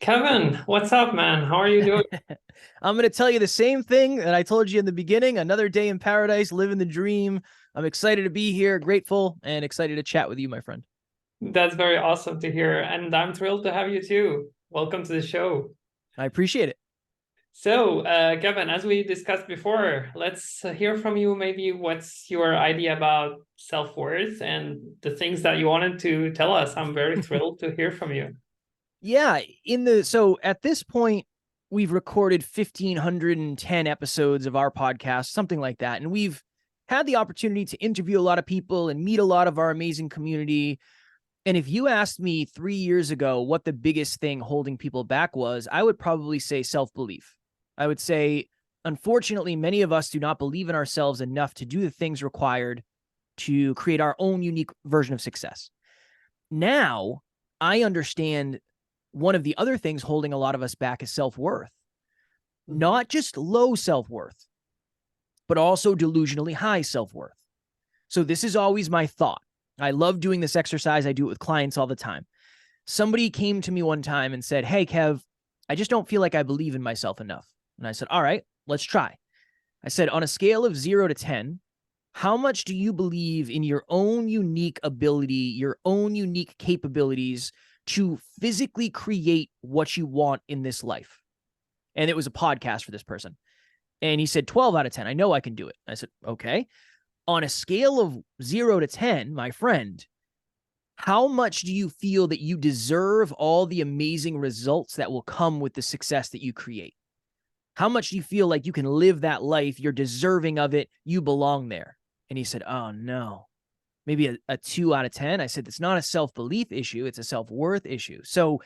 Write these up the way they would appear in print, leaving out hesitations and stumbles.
Kevin, what's up, man? How are you doing? I'm going to tell you the same thing that I told you in the beginning. Another day in paradise, living the dream. I'm excited to be here, grateful, and excited to chat with you, my friend. That's very awesome to hear, and I'm thrilled to have you too. Welcome to the show. I appreciate it. So, Kevin, as we discussed before, let's hear from you. Maybe what's your idea about self-worth and the things that you wanted to tell us? I'm very thrilled to hear from you. Yeah, so at this point, we've recorded 1,510 episodes of our podcast, something like that. And we've had the opportunity to interview a lot of people and meet a lot of our amazing community. And if you asked me 3 years ago what the biggest thing holding people back was, I would probably say self-belief. I would say, unfortunately, many of us do not believe in ourselves enough to do the things required to create our own unique version of success. Now, I understand one of the other things holding a lot of us back is self-worth. Not just low self-worth, but also delusionally high self-worth. So this is always my thought. I love doing this exercise. I do it with clients all the time. Somebody came to me one time and said, "Hey, Kev, I just don't feel like I believe in myself enough." And I said, "All right, let's try." I said, on a scale of 0 to 10, how much do you believe in your own unique ability, your own unique capabilities to physically create what you want in this life? And it was a podcast for this person. And he said, 12 out of 10. I know I can do it. I said, okay. On a scale of 0 to 10, my friend, how much do you feel that you deserve all the amazing results that will come with the success that you create? How much do you feel like you can live that life? You're deserving of it. You belong there. And he said, oh, no, maybe a 2 out of 10. I said, it's not a self-belief issue. It's a self-worth issue. So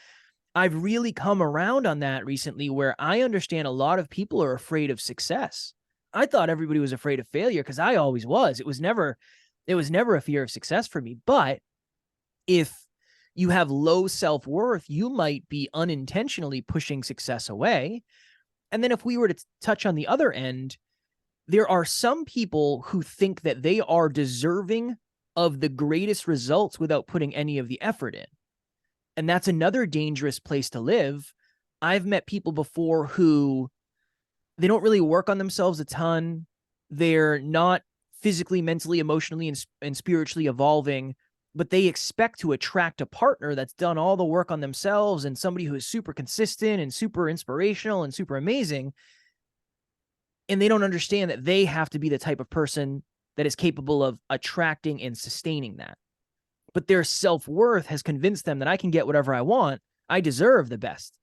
I've really come around on that recently where I understand a lot of people are afraid of success. I thought everybody was afraid of failure because I always was. It was never a fear of success for me. But if you have low self-worth, you might be unintentionally pushing success away. And then if we were to touch on the other end, there are some people who think that they are deserving of the greatest results without putting any of the effort in. And that's another dangerous place to live. I've met people before who they don't really work on themselves a ton. They're not physically, mentally, emotionally, and spiritually evolving, but they expect to attract a partner that's done all the work on themselves and somebody who is super consistent and super inspirational and super amazing. And they don't understand that they have to be the type of person that is capable of attracting and sustaining that. But their self-worth has convinced them that I can get whatever I want. I deserve the best.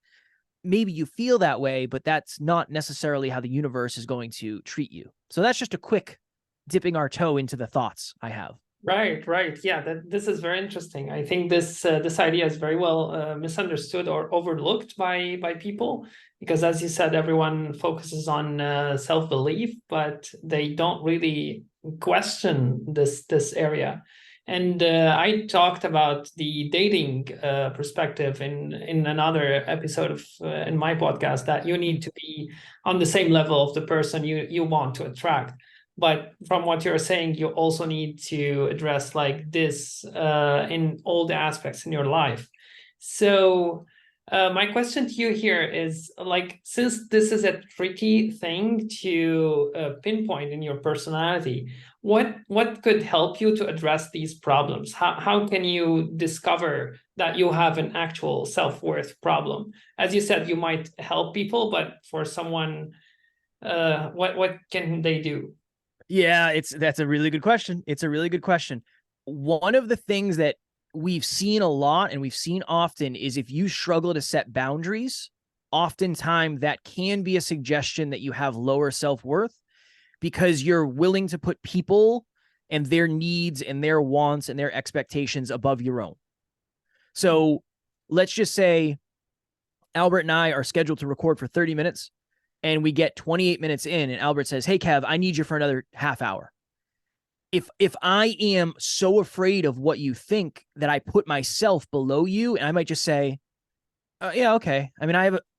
Maybe you feel that way, but that's not necessarily how the universe is going to treat you. So that's just a quick dipping our toe into the thoughts I have. Right, right. Yeah, this is very interesting. I think this idea is very well misunderstood or overlooked by people because, as you said, everyone focuses on self-belief, but they don't really question this area. And I talked about the dating perspective in another episode of in my podcast that you need to be on the same level of the person you want to attract. But from what you're saying, you also need to address like this in all the aspects in your life. So my question to you here is like, since this is a tricky thing to pinpoint in your personality, what could help you to address these problems? How can you discover that you have an actual self-worth problem? As you said, you might help people, but for someone, what can they do? Yeah, that's a really good question. It's a really good question. One of the things that we've seen a lot and we've seen often is if you struggle to set boundaries, oftentimes that can be a suggestion that you have lower self-worth because you're willing to put people and their needs and their wants and their expectations above your own. So let's just say Albert and I are scheduled to record for 30 minutes and we get 28 minutes in and Albert says, "Hey, Kev, I need you for another half hour." If I am so afraid of what you think that I put myself below you, and I might just say, yeah, okay. I mean,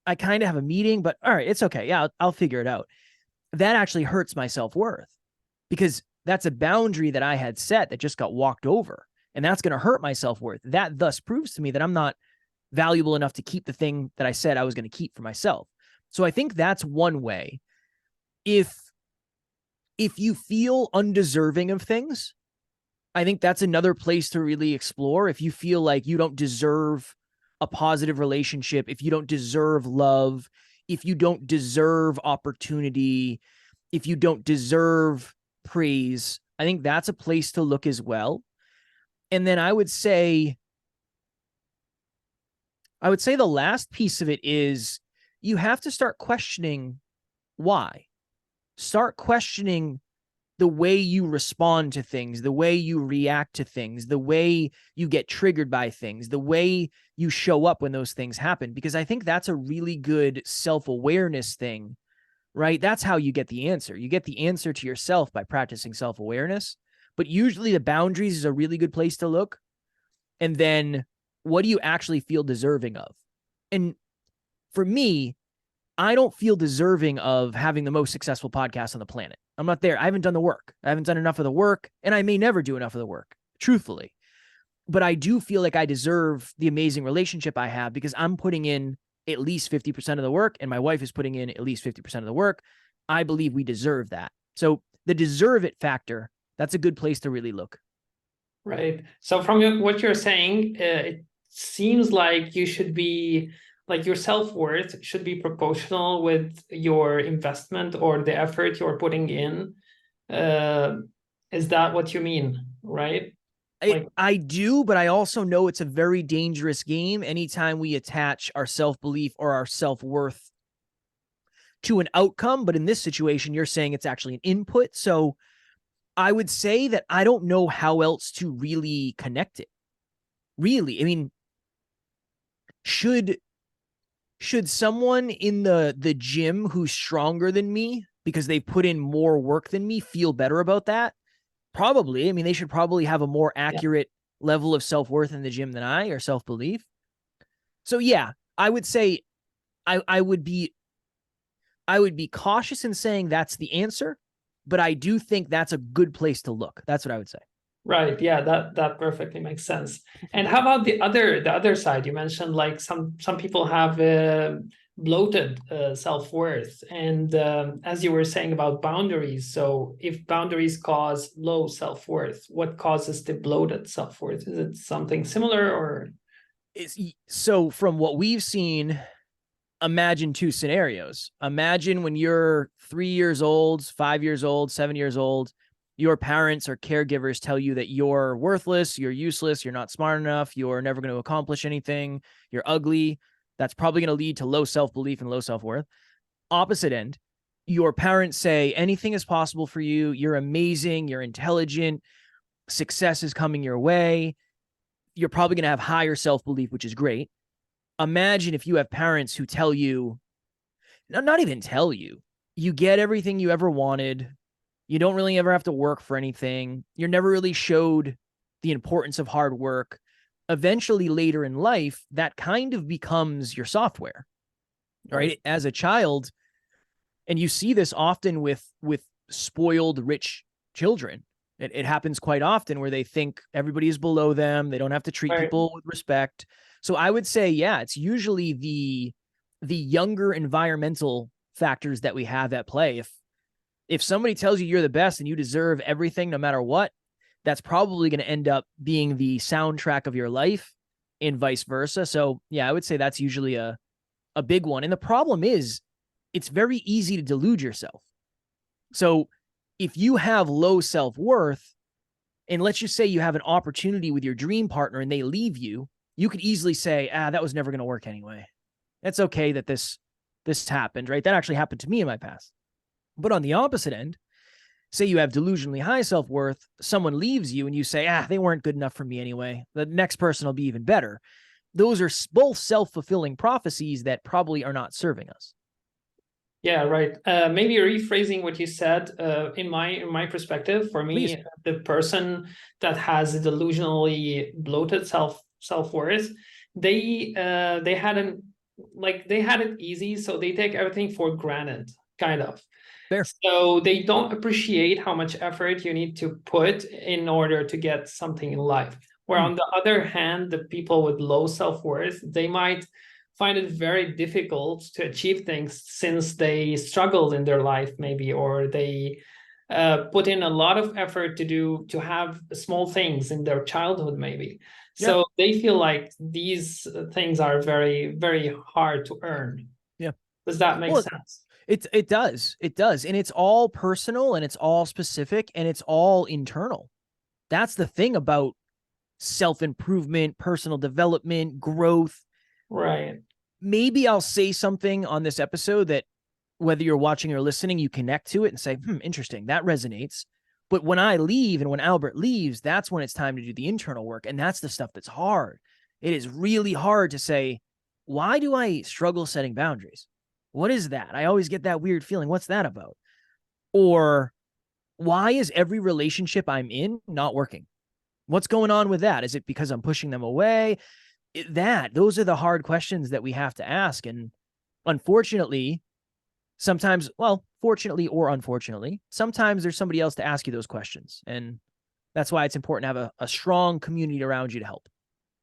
I kind of have a meeting, but all right, it's okay. Yeah, I'll figure it out. That actually hurts my self-worth because that's a boundary that I had set that just got walked over. And that's going to hurt my self-worth. That thus proves to me that I'm not valuable enough to keep the thing that I said I was going to keep for myself. So I think that's one way. If you feel undeserving of things, I think that's another place to really explore. If you feel like you don't deserve a positive relationship, if you don't deserve love, if you don't deserve opportunity, if you don't deserve praise, I think that's a place to look as well. And then I would say the last piece of it is you have to start questioning why. Start questioning the way you respond to things, the way you react to things, the way you get triggered by things, the way you show up when those things happen. Because I think that's a really good self-awareness thing, right? That's how you get the answer. You get the answer to yourself by practicing self-awareness. But usually the boundaries is a really good place to look. And then what do you actually feel deserving of? And for me, I don't feel deserving of having the most successful podcast on the planet. I'm not there. I haven't done the work. I haven't done enough of the work, and I may never do enough of the work, truthfully. But I do feel like I deserve the amazing relationship I have because I'm putting in at least 50% of the work, and my wife is putting in at least 50% of the work. I believe we deserve that. So the deserve it factor, that's a good place to really look. Right. So from what you're saying, it seems like you should be like your self-worth should be proportional with your investment or the effort you're putting in. Is that what you mean? Right? I do, but I also know it's a very dangerous game anytime we attach our self-belief or our self-worth to an outcome. But in this situation, you're saying it's actually an input. So I would say that I don't know how else to really connect it. Really, I mean, should someone in the gym who's stronger than me because they've put in more work than me feel better about that? Probably. I mean, they should probably have a more accurate level of self-worth in the gym than I, or self-belief. So yeah, I would say I would be cautious in saying that's the answer, but I do think that's a good place to look. That's what I would say. Right. Yeah, that perfectly makes sense. And how about the other side? You mentioned like some people have bloated self-worth, and as you were saying about boundaries. So if boundaries cause low self-worth, what causes the bloated self-worth? Is it something similar or? So from what we've seen, imagine two scenarios. Imagine when you're 3 years old, 5 years old, 7 years old, your parents or caregivers tell you that you're worthless, you're useless, you're not smart enough, you're never going to accomplish anything, you're ugly. That's probably going to lead to low self-belief and low self-worth. Opposite end, your parents say anything is possible for you, you're amazing, you're intelligent, success is coming your way. You're probably going to have higher self-belief, which is great. Imagine if you have parents who tell you, not even tell you, you get everything you ever wanted. You don't really ever have to work for anything. You're never really showed the importance of hard work. Eventually, later in life, that kind of becomes your software, right? As a child, and you see this often with spoiled, rich children. It happens quite often where they think everybody is below them. They don't have to treat people with respect. So I would say, yeah, it's usually the younger environmental factors that we have at play. If somebody tells you you're the best and you deserve everything no matter what, that's probably going to end up being the soundtrack of your life and vice versa. So yeah, I would say that's usually a big one. And the problem is it's very easy to delude yourself. So if you have low self-worth, and let's just say you have an opportunity with your dream partner and they leave you, you could easily say, that was never going to work anyway. It's okay that this happened, right? That actually happened to me in my past. But on the opposite end, say you have delusionally high self-worth, someone leaves you and you say, they weren't good enough for me anyway. The next person will be even better. Those are both self-fulfilling prophecies that probably are not serving us. Yeah, right. Maybe rephrasing what you said. In my perspective, for me, Please. The person that has a delusionally bloated self-worth, they had it easy, so they take everything for granted, kind of. Fair. So they don't appreciate how much effort you need to put in order to get something in life. Where on the other hand, the people with low self-worth, they might find it very difficult to achieve things since they struggled in their life, maybe, or they put in a lot of effort to have small things in their childhood, maybe. Yeah. So they feel like these things are very, very hard to earn. Yeah. Does that make sense? It does. It does. And it's all personal and it's all specific and it's all internal. That's the thing about self-improvement, personal development, growth. Right. Maybe I'll say something on this episode that whether you're watching or listening, you connect to it and say, interesting, that resonates. But when I leave and when Albert leaves, that's when it's time to do the internal work. And that's the stuff that's hard. It is really hard to say, why do I struggle setting boundaries? What is that? I always get that weird feeling. What's that about? Or why is every relationship I'm in not working? What's going on with that? Is it because I'm pushing them away? Those are the hard questions that we have to ask. And unfortunately, sometimes, well, fortunately or unfortunately, sometimes there's somebody else to ask you those questions. And that's why it's important to have a strong community around you to help.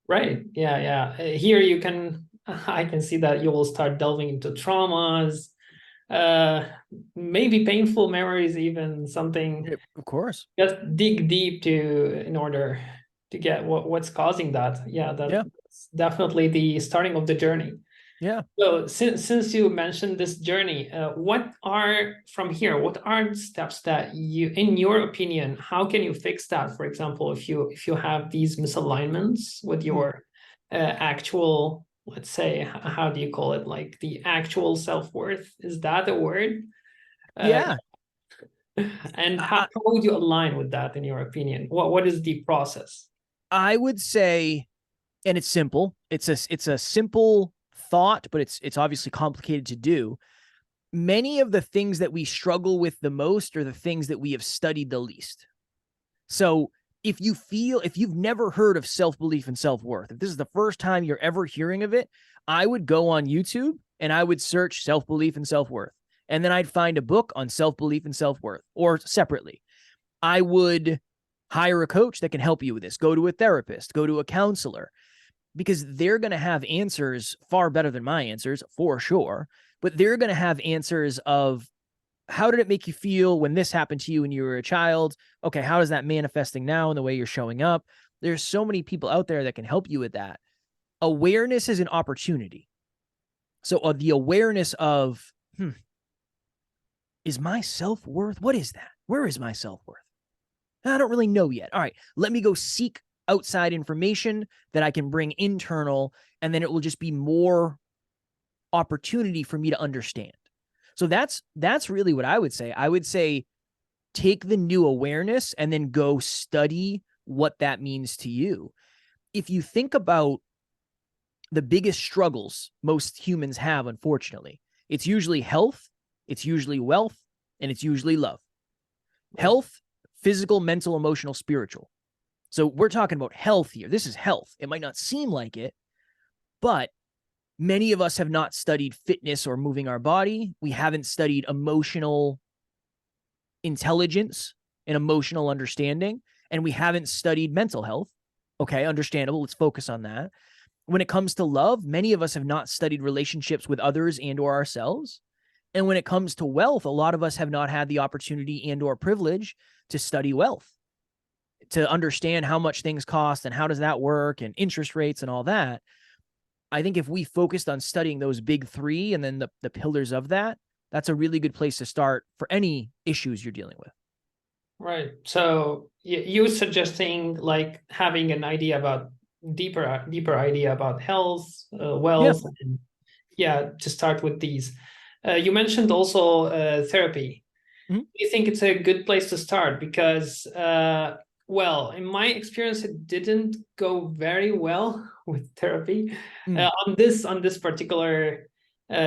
Right. Yeah. Yeah. Here I can see that you will start delving into traumas, maybe painful memories, even something. Yeah, of course. Just dig deep in order to get what's causing that. Yeah, that's definitely the starting of the journey. Yeah. So since you mentioned this journey, what are the steps that in your opinion, how can you fix that? For example, if you have these misalignments with your actual, let's say, how do you call it? Like the actual self-worth, is that a word? Yeah. And how would you align with that in your opinion? What is the process? I would say, and it's simple. It's a simple thought, but it's obviously complicated to do. Many of the things that we struggle with the most are the things that we have studied the least. So if you've never heard of self-belief and self-worth, if this is the first time you're ever hearing of it, I would go on YouTube and I would search self-belief and self-worth. And then I'd find a book on self-belief and self-worth, or separately. I would hire a coach that can help you with this. Go to a therapist, go to a counselor, because they're going to have answers far better than my answers, for sure. But they're going to have answers of, how did it make you feel when this happened to you when you were a child? Okay, how is that manifesting now in the way you're showing up? There's so many people out there that can help you with that. Awareness is an opportunity. So the awareness of, is my self-worth? What is that? Where is my self-worth? I don't really know yet. All right, let me go seek outside information that I can bring internal, and then it will just be more opportunity for me to understand. So that's really what I would say. I would say take the new awareness and then go study what that means to you. If you think about the biggest struggles most humans have, unfortunately, it's usually health, it's usually wealth, and it's usually love. Health, physical, mental, emotional, spiritual. So we're talking about health here. This is health. It might not seem like it, but many of us have not studied fitness or moving our body. We haven't studied emotional intelligence and emotional understanding, and we haven't studied mental health. Okay, understandable. Let's focus on that. When it comes to love, many of us have not studied relationships with others and or ourselves. And when it comes to wealth, a lot of us have not had the opportunity and or privilege to study wealth, to understand how much things cost and how does that work and interest rates and all that. I think if we focused on studying those big three and then the pillars of that, that's a really good place to start for any issues you're dealing with. Right. So you're suggesting like having an idea about deeper idea about health, wealth, and to start with these. You mentioned also therapy. Mm-hmm. Do you think it's a good place to start? Because well, in my experience, it didn't go very well with therapy on this particular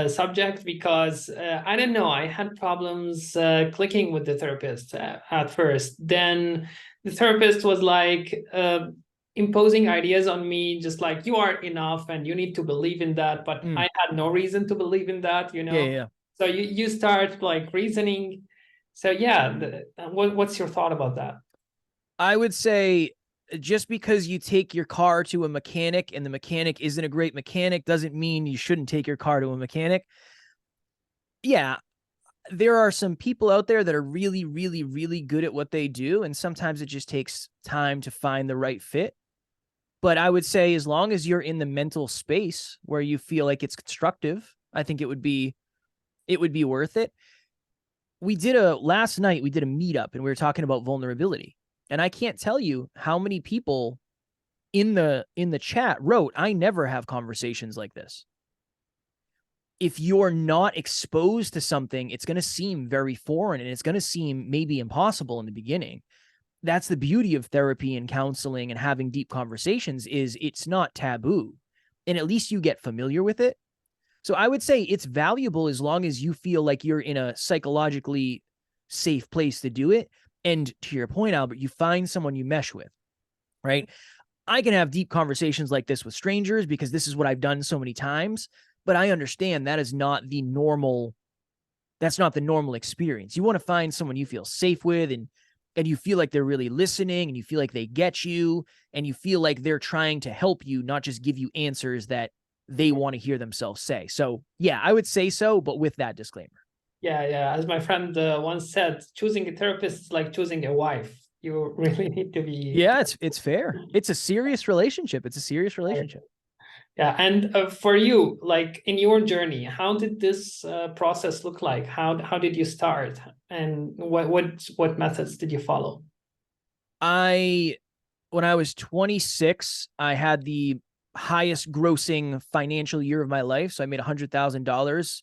subject, because I don't know, I had problems clicking with the therapist at first. Then the therapist was like imposing ideas on me, just like, you are enough and you need to believe in that. But I had no reason to believe in that, So you start like reasoning. So what's your thought about that? I would say just because you take your car to a mechanic and the mechanic isn't a great mechanic doesn't mean you shouldn't take your car to a mechanic. Yeah, there are some people out there that are really, really, really good at what they do. And sometimes it just takes time to find the right fit. But I would say as long as you're in the mental space where you feel like it's constructive, I think it would be worth it. Last night we did a meetup and we were talking about vulnerability. And I can't tell you how many people in the chat wrote, I never have conversations like this. If you're not exposed to something, it's going to seem very foreign and it's going to seem maybe impossible in the beginning. That's the beauty of therapy and counseling and having deep conversations is it's not taboo. And at least you get familiar with it. So I would say it's valuable as long as you feel like you're in a psychologically safe place to do it. And to your point, Albert, you find someone you mesh with, right? I can have deep conversations like this with strangers because this is what I've done so many times, but I understand that is not the normal. That's not the normal experience. You want to find someone you feel safe with and you feel like they're really listening and you feel like they get you and you feel like they're trying to help you, not just give you answers that they want to hear themselves say. So yeah, I would say so, but with that disclaimer. Yeah. As my friend once said, choosing a therapist is like choosing a wife. You really need to be. Yeah, it's fair. It's a serious relationship. Yeah, and for you, like in your journey, how did this process look like? How did you start, and what methods did you follow? When I was 26, I had the highest grossing financial year of my life. So I made $100,000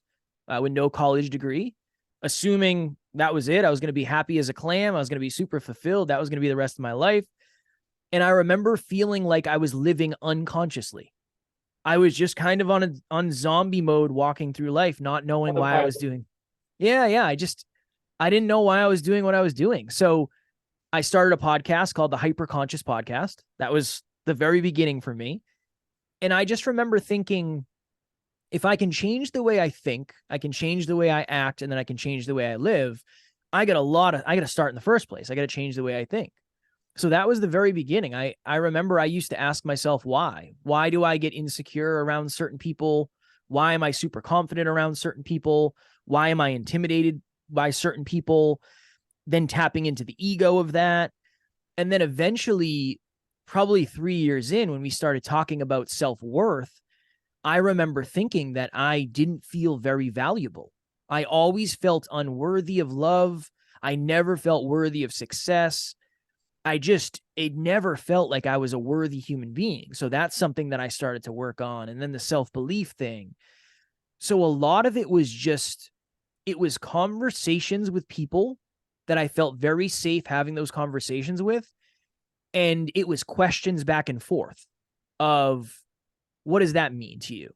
with no college degree, assuming that was it. I was going to be happy as a clam. I was going to be super fulfilled. That was going to be the rest of my life. And I remember feeling like I was living unconsciously. I was just kind of on zombie mode walking through life, not knowing why I was doing. Yeah. I didn't know why I was doing what I was doing. So I started a podcast called the Hyperconscious Podcast. That was the very beginning for me. And I just remember thinking, if I can change the way I think, I can change the way I act, and then I can change the way I live, I got to start in the first place. I got to change the way I think. So that was the very beginning. I remember I used to ask myself, why? Why do I get insecure around certain people? Why am I super confident around certain people? Why am I intimidated by certain people? Then tapping into the ego of that. And then eventually, probably 3 years in, when we started talking about self-worth, I remember thinking that I didn't feel very valuable. I always felt unworthy of love. I never felt worthy of success. It never felt like I was a worthy human being. So that's something that I started to work on. And then the self-belief thing. So a lot of it was conversations with people that I felt very safe having those conversations with. And it was questions back and forth of, what does that mean to you?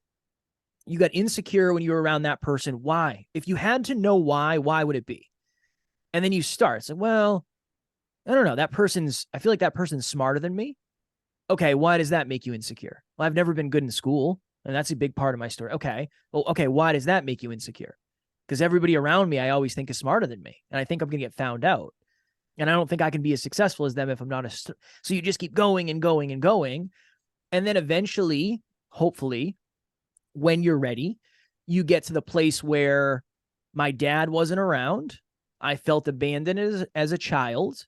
You got insecure when you were around that person. Why? If you had to know why would it be? And then you start. So, well, I don't know. I feel like that person's smarter than me. Okay, why does that make you insecure? Well, I've never been good in school, and that's a big part of my story. Okay, why does that make you insecure? Because everybody around me, I always think is smarter than me, and I think I'm going to get found out. And I don't think I can be as successful as them if I'm not so you just keep going and going and going. And then eventually, hopefully, when you're ready, you get to the place where my dad wasn't around. I felt abandoned as a child.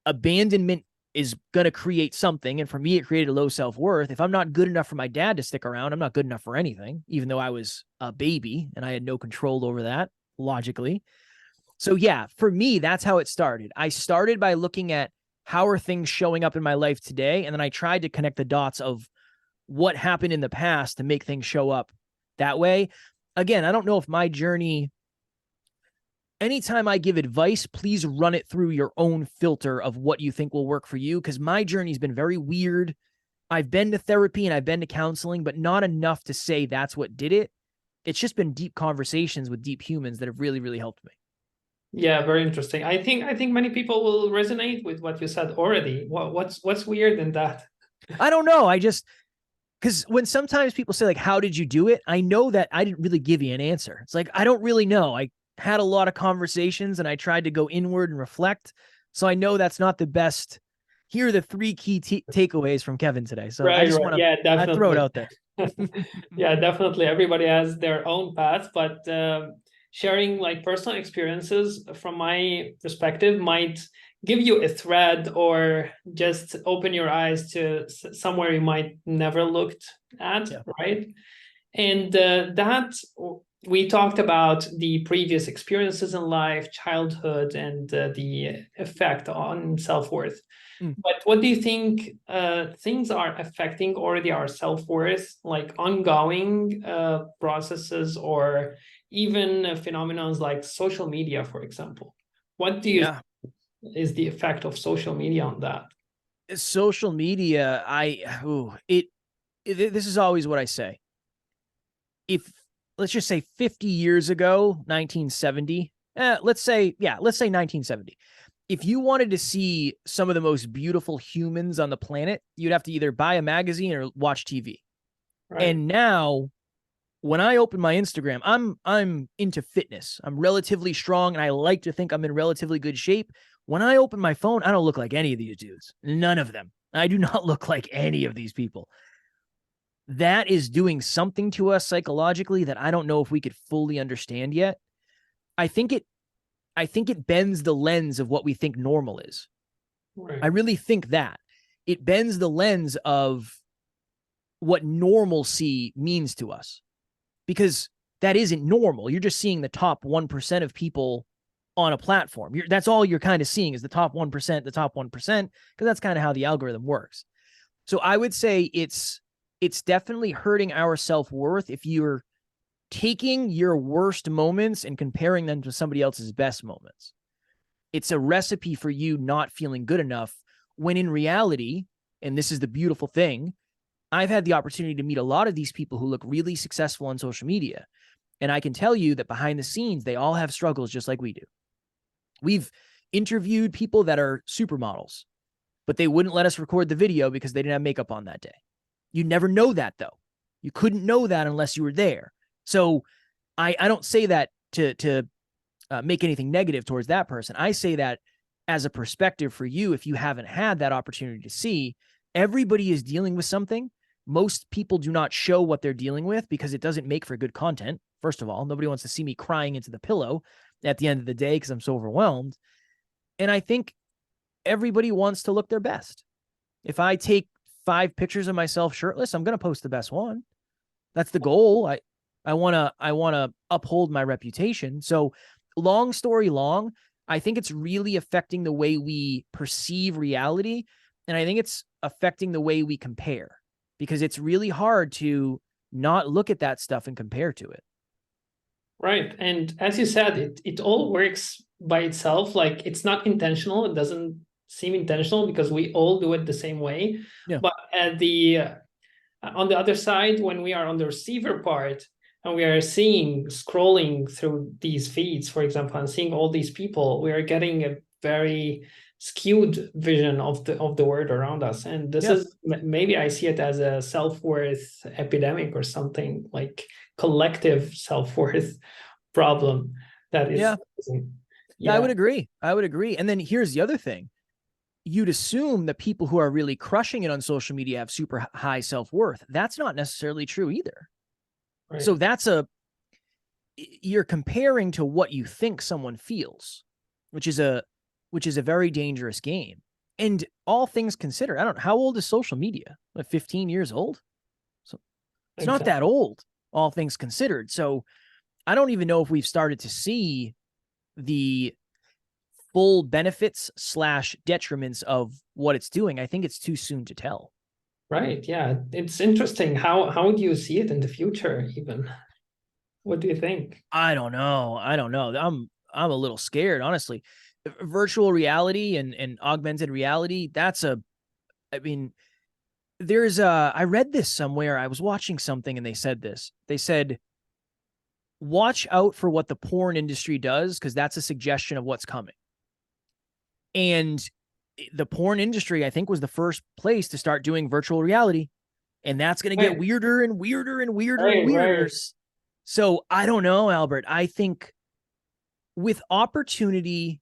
Abandonment is going to create something. And for me, it created a low self-worth. If I'm not good enough for my dad to stick around, I'm not good enough for anything, even though I was a baby and I had no control over that logically. So yeah, for me, that's how it started. I started by looking at how are things showing up in my life today. And then I tried to connect the dots of what happened in the past to make things show up that way. Again, I don't know if my journey, anytime I give advice, please run it through your own filter of what you think will work for you. Because my journey's been very weird. I've been to therapy and I've been to counseling, but not enough to say that's what did it. It's just been deep conversations with deep humans that have really, really helped me. Yeah, very interesting. I think many people will resonate with what you said already. What's weird in that? I don't know. Because when sometimes people say, like, how did you do it? I know that I didn't really give you an answer. It's like, I don't really know. I had a lot of conversations and I tried to go inward and reflect. So I know that's not the best here are the three key takeaways from Kevin today. So I Right, just right. want to Yeah, throw it definitely. out there. Yeah, definitely. Everybody has their own path, but sharing like personal experiences from my perspective might give you a thread or just open your eyes to somewhere you might never looked at, Yeah. right? And that we talked about the previous experiences in life, childhood, and the effect on self-worth. Mm. But what do you think things are affecting already our self-worth, like ongoing processes or even phenomena like social media, for example? What do you Yeah. is the effect of social media on that? Social media, this is always what I say. If let's just say 50 years ago, 1970, let's say 1970. If you wanted to see some of the most beautiful humans on the planet, you'd have to either buy a magazine or watch TV. Right. And now when I open my Instagram, I'm into fitness. I'm relatively strong and I like to think I'm in relatively good shape. When I open my phone, I don't look like any of these dudes. None of them. I do not look like any of these people. That is doing something to us psychologically that I don't know if we could fully understand yet. I think it bends the lens of what we think normal is. Right. I really think that it bends the lens of what normalcy means to us, because that isn't normal. You're just seeing the top 1% of people on a platform. That's all you're kind of seeing is the top 1%, because that's kind of how the algorithm works. So I would say it's definitely hurting our self-worth if you're taking your worst moments and comparing them to somebody else's best moments. It's a recipe for you not feeling good enough, when in reality, and this is the beautiful thing, I've had the opportunity to meet a lot of these people who look really successful on social media. And I can tell you that behind the scenes, they all have struggles just like we do. We've interviewed people that are supermodels, but they wouldn't let us record the video because they didn't have makeup on that day. You never know that, though. You couldn't know that unless you were there. So I don't say that to make anything negative towards that person. I say that as a perspective for you, if you haven't had that opportunity to see. Everybody is dealing with something. Most people do not show what they're dealing with because it doesn't make for good content. First of all, nobody wants to see me crying into the pillow at the end of the day because I'm so overwhelmed. And I think everybody wants to look their best. If I take 5 pictures of myself shirtless, I'm going to post the best one. That's the goal. I want to uphold my reputation. So long story long, I think it's really affecting the way we perceive reality. And I think it's affecting the way we compare, because it's really hard to not look at that stuff and compare to it. Right. And as you said, it all works by itself. Like it's not intentional. It doesn't seem intentional because we all do it the same way. Yeah. But at the on the other side, when we are on the receiver part and we are scrolling through these feeds, for example, and seeing all these people, we are getting a very skewed vision of the world around us. And this is maybe I see it as a self-worth epidemic or something, like collective self-worth problem that is. Yeah, I would agree. And then here's the other thing. You'd assume that people who are really crushing it on social media have super high self-worth. That's not necessarily true either. Right. So you're comparing to what you think someone feels, which is a very dangerous game. And all things considered, I don't know, how old is social media? Like 15 years old? So it's not that old, all things considered. So I don't even know if we've started to see the full benefits / detriments of what it's doing. I think it's too soon to tell. Right. Yeah. It's interesting. How do you see it in the future even? What do you think? I don't know. I'm a little scared, honestly. Virtual reality and augmented reality, I read this somewhere. I was watching something and they said this. They said, watch out for what the porn industry does, because that's a suggestion of what's coming. And the porn industry, I think, was the first place to start doing virtual reality. And that's going to get weirder and weirder and weirder and weirder. Right. So I don't know, Albert. I think with opportunity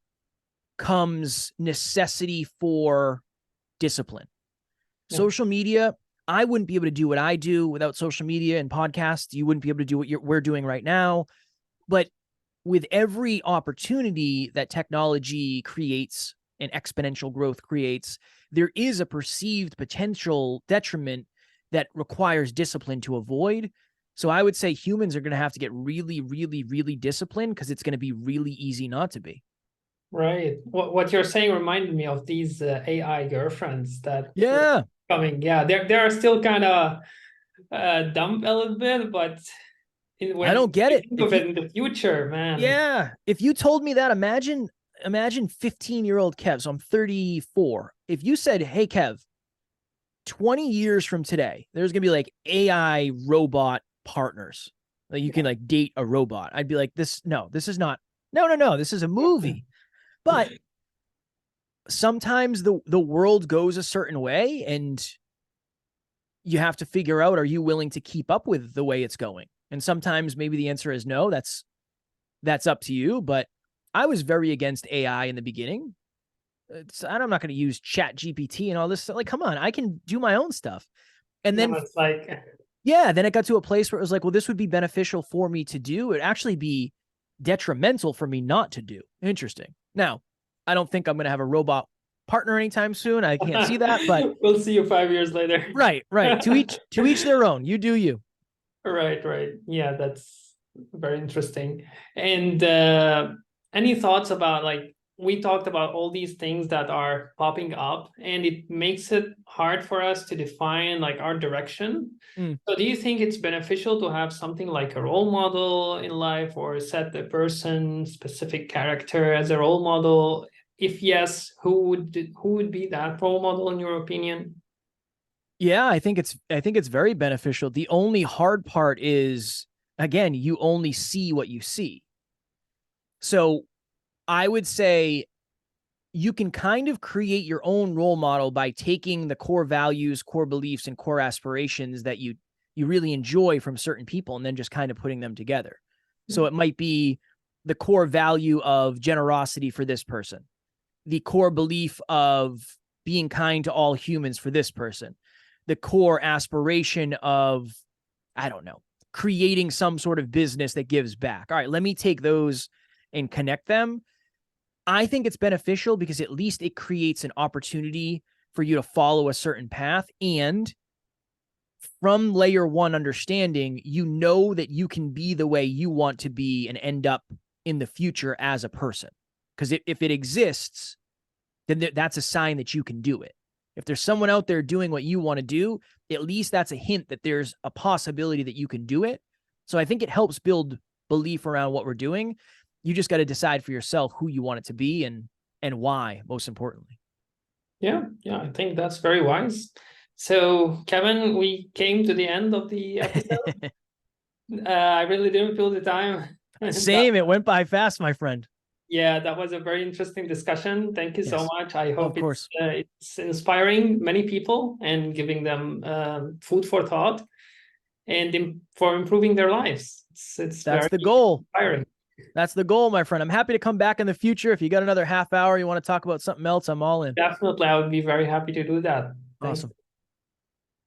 comes necessity for discipline. Yeah. Social media, I wouldn't be able to do what I do without social media and podcasts. You wouldn't be able to do what we're doing right now. But with every opportunity that technology creates and exponential growth creates, there is a perceived potential detriment that requires discipline to avoid. So I would say humans are going to have to get really, really, really disciplined, because it's going to be really easy not to be. Right. What you're saying reminded me of these AI girlfriends that Yeah. coming. Yeah, they're still kind of dumb a little bit, but I when don't get you it. think If of you, it in the future, man. yeah, if you told me that, imagine 15-year-old Kev. So I'm 34. If you said, hey, Kev, 20 years from today, there's going to be like AI robot partners. Like you can like date a robot. I'd be like, this is not, no, this is a movie. But sometimes the world goes a certain way, and you have to figure out, are you willing to keep up with the way it's going? And sometimes maybe the answer is no. That's up to you. But I was very against AI in the beginning. I'm not going to use Chat GPT and all this stuff. Like, come on, I can do my own stuff. And then It's like, yeah, then it got to a place where it was like, well, this would be beneficial for me to do. It'd actually be detrimental for me not to do. Interesting. Now, I don't think I'm going to have a robot partner anytime soon. I can't see that, but we'll see you 5 years later. right. To each their own. You do you. Right. Yeah, that's very interesting. And any thoughts about, like, we talked about all these things that are popping up, and it makes it hard for us to define like our direction. So do you think it's beneficial to have something like a role model in life, or set a person specific character as a role model? If yes, who would be that role model in your opinion? Yeah, I think it's very beneficial. The only hard part is, again, you only see what you see. So I would say you can kind of create your own role model by taking the core values, core beliefs, and core aspirations that you really enjoy from certain people, and then just kind of putting them together. So it might be the core value of generosity for this person, the core belief of being kind to all humans for this person, the core aspiration of, I don't know, creating some sort of business that gives back. All right, let me take those and connect them. I think it's beneficial because at least it creates an opportunity for you to follow a certain path. And from layer one understanding, you know that you can be the way you want to be and end up in the future as a person. Because if it exists, then that's a sign that you can do it. If there's someone out there doing what you want to do, at least that's a hint that there's a possibility that you can do it. So I think it helps build belief around what we're doing. You just got to decide for yourself who you want it to be and why, most importantly. Yeah, I think that's very wise. So, Kevin, we came to the end of the episode. I really didn't feel the time. Same. It went by fast, my friend. Yeah, that was a very interesting discussion. Thank you so much. I hope it's inspiring many people and giving them food for thought and for improving their lives. It's that's the goal. Inspiring. That's the goal, my friend. I'm happy to come back in the future. If you got another half hour, you want to talk about something else, I'm all in. Definitely, I would be very happy to do that. Thanks. Awesome.